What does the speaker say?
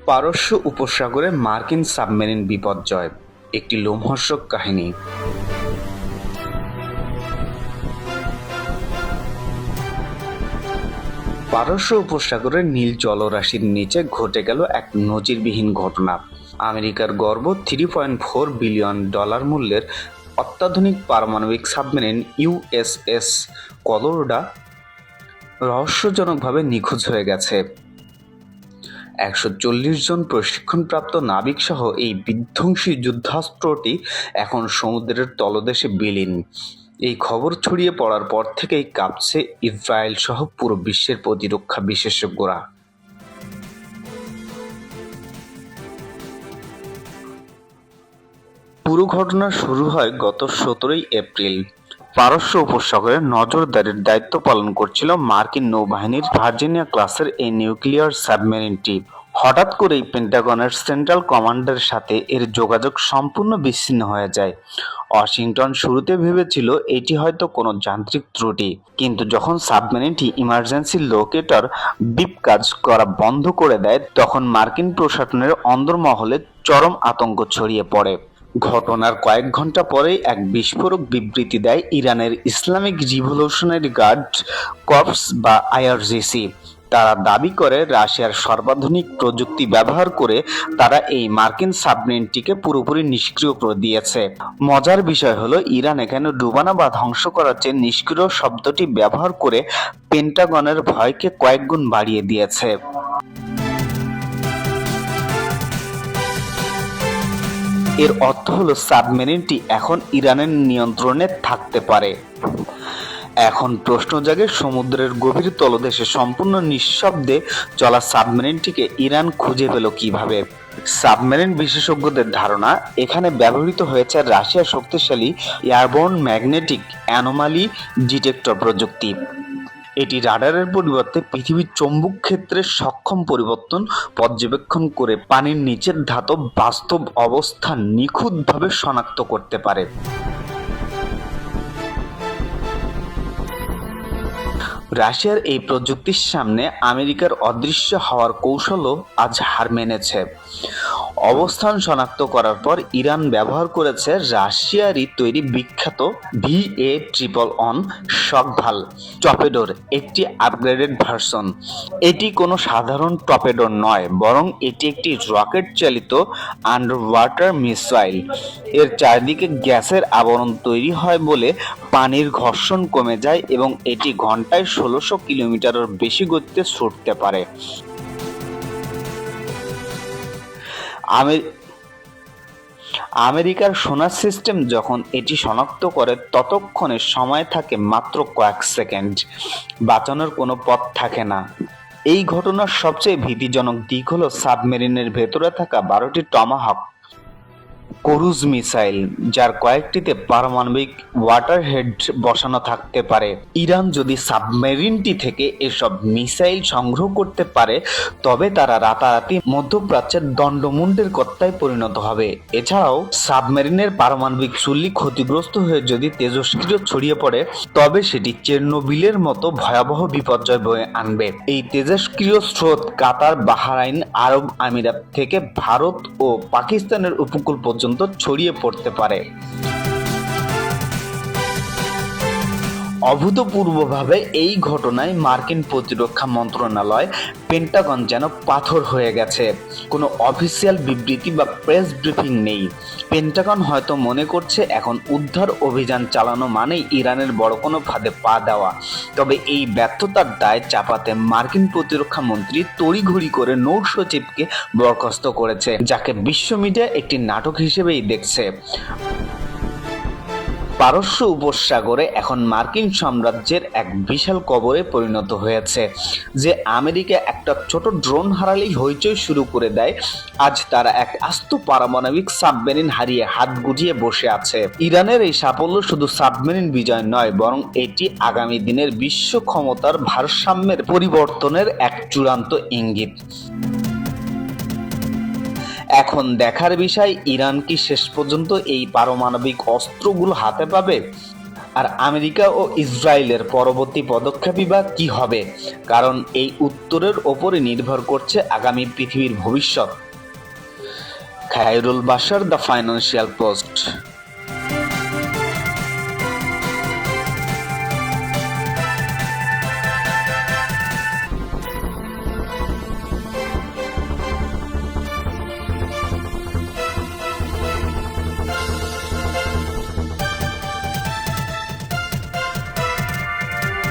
পারস্য উপসাগরে মার্কিন সাবমেরিন বিপর্যয়, একটি লোমহর্ষক কাহিনী। পারস্য উপসাগরের নীল জলরাশির নিচে ঘটে গেল এক নজিরবিহীন ঘটনা। আমেরিকার গর্ব $3.4 বিলিয়ন মূল্যের অত্যাধুনিক পারমাণবিক সাবমেরিন ইউএসএস কলোরাডো রহস্যজনকভাবে নিখোঁজ হয়ে গেছে। 140 জন প্রশিক্ষণপ্রাপ্ত নাবিক সহ এই বিধ্বংসী যুদ্ধাস্ত্রটি এখন সমুদ্রের তলদেশে বিলীন। এই খবর ছড়িয়ে পড়ার পর থেকেই কাঁপছে ইসরায়েল সহ পুরো বিশ্বের প্রতিরক্ষা বিশেষজ্ঞরা। পুরো ঘটনা শুরু হয় গত 17 এপ্রিল। পারস্য উপসাগরে নজরদারির দায়িত্ব পালন করছিল মার্কিন নৌবাহিনীর ভার্জিনিয়া ক্লাসের এই নিউক্লিয়ার সাবমেরিনটি। হঠাৎ করেই পেন্টাগনের সেন্ট্রাল কমান্ডের সাথে এর যোগাযোগ সম্পূর্ণ বিচ্ছিন্ন হয়ে যায়। ওয়াশিংটন শুরুতে ভেবেছিল এটি হয়তো কোনো যান্ত্রিক ত্রুটি, কিন্তু যখন সাবমেরিনটি ইমার্জেন্সি লোকেটর বিপ কাজ করা বন্ধ করে দেয়, তখন মার্কিন প্রশাসনের অন্দরমহলে চরম আতঙ্ক ছড়িয়ে পড়ে। ঘটনার কয়েক ঘন্টা পরেই এক বিস্ফোরক বিবৃতি দেয় ইরানের ইসলামিক রিভলিউশনারি গার্ড কর্পস বা আইআরজিসি। তারা দাবি করে রাশিয়ার সর্বাধুনিক প্রযুক্তি ব্যবহার করে তারা এই মার্কিন সাবমেরিনটিকে পুরোপুরি নিষ্ক্রিয় করে দিয়েছে। মজার বিষয় হলো, ইরান এখানে ডুবানো বা ধ্বংস করার চেয়ে নিষ্ক্রিয় শব্দটি ব্যবহার করে পেন্টাগনের ভয়কে কয়েক গুণ বাড়িয়ে দিয়েছে। এর অর্থ হলো সাবমেরিনটি এখন ইরানের নিয়ন্ত্রণে থাকতে পারে। এখন প্রশ্ন জাগে, সমুদ্রের গভীর তলদেশে সম্পূর্ণ নিঃশব্দে চলা সাবমেরিনটিকে ইরান খুঁজে পেল কিভাবে? সাবমেরিন বিশেষজ্ঞদের ধারণা, এখানে ব্যবহৃত হয়েছে রাশিয়ার শক্তিশালী এয়ারবোর্ন ম্যাগনেটিক অ্যানোমালি ডিটেক্টর প্রযুক্তি। এটি রাডারের পরিবর্তে পৃথিবীর চৌম্বক ক্ষেত্রের সক্ষম পরিবর্তন পর্যবেক্ষণ করে পানির নিচের ধাতব বাস্তব অবস্থান নিখুঁতভাবে শনাক্ত করতে পারে। রাশিয়ার এই প্রযুক্তির সামনে আমেরিকার অদৃশ্য হওয়ার কৌশলও আজ হার মেনেছে। অবস্থান শনাক্ত করার পর ইরান ব্যবহার করেছে রাশিয়ারই তৈরি বিখ্যাত VA-111 শক ভাল টর্পেডোর একটি আপগ্রেডেড ভার্সন। এটি কোনো সাধারণ টর্পেডো নয়, বরং এটি একটি রকেট চালিত আন্ডার ওয়াটার মিসাইল। এর চারদিকে গ্যাসের আবরণ তৈরি হয় বলে পানির ঘর্ষণ কমে যায় এবং এটি ঘন্টায় 1600 কিলোমিটারের বেশি গতিতে ছুটতে পারে। আমেরিকার সোনার সিস্টেম যখন এটি শনাক্ত করে, ততক্ষণে সময় থাকে মাত্র কয়েক সেকেন্ড। বাঁচানোর কোনো পথ থাকে না। এই ঘটনার সবচেয়ে ভীতিজনক দিক হলো সাবমেরিনের ভেতরে থাকা 12টি টমাহক ক্রুজ মিসাইল, যার কয়েকটিতে পারমাণবিক ওয়াটারহেড বসানো থাকতে পারে। ইরান যদি সাবমেরিনটি থেকে এসব মিসাইল সংগ্রহ করতে পারে, তবে তারা রাতারাতি মধ্যপ্রাচ্যের দণ্ডমুণ্ডের কর্তায় পরিণত হবে। এছাড়াও সাবমেরিনের পারমাণবিক চুল্লি ক্ষতিগ্রস্ত হয়ে যদি তেজস্ক্রিয় ছড়িয়ে পড়ে, তবে সেটি চেরনোবিলের মতো ভয়াবহ বিপর্যয় বয়ে আনবে। এই তেজস্ক্রিয় স্রোত কাতার, বাহরাইন, আরব আমিরাত থেকে ভারত ও পাকিস্তানের উপকূল পর্যন্ত ছড়িয়ে পড়তে পারে। অভূতপূর্বভাবে এই ঘটনায় মার্কিন প্রতিরক্ষা মন্ত্রণালয়, পেন্টাগন যেন পাথর হয়ে গেছে। কোনো অফিসিয়াল বিবৃতি বা প্রেস ব্রিফিং নেই। পেন্টাগন হয়তো মনে করছে এখন উদ্ধার অভিযান চালানো মানেই ইরানের বড় কোনো ফাঁদে পা দেওয়া। তবে এই ব্যর্থতার দায় চাপাতে মার্কিন প্রতিরক্ষা মন্ত্রী তড়িঘড়ি করে নৌ সচিবকে বরখাস্ত করেছে, যাকে বিশ্ব মিডিয়া একটি নাটক হিসেবেই দেখছে। পারস্য উপসাগরে এখন মার্কিন সাম্রাজ্যের এক বিশাল কবরে পরিণত হয়েছে। যে আমেরিকা একটা ছোট ড্রোন হারালেই হইচই শুরু করে দেয়, আজ তারা এক আস্ত পারমাণবিক সাবমেরিন হারিয়ে হাত গুটিয়ে বসে আছে। ইরানের এই সাফল্য শুধু সাবমেরিন বিজয় নয়, বরং এটি আগামী দিনের বিশ্ব ক্ষমতার ভারসাম্যের পরিবর্তনের এক চূড়ান্ত ইঙ্গিত। এখন দেখার বিষয়, ইরান কি শেষ পর্যন্ত এই পারমাণবিক অস্ত্রগুলো হাতে পাবে? আর আমেরিকা ও ইসরায়েলের পরবর্তী পদক্ষেপই বা কী হবে, কারণ এই উত্তরের ওপরে নির্ভর করছে আগামী পৃথিবীর ভবিষ্যৎ। Khairul Bashar, the financial post.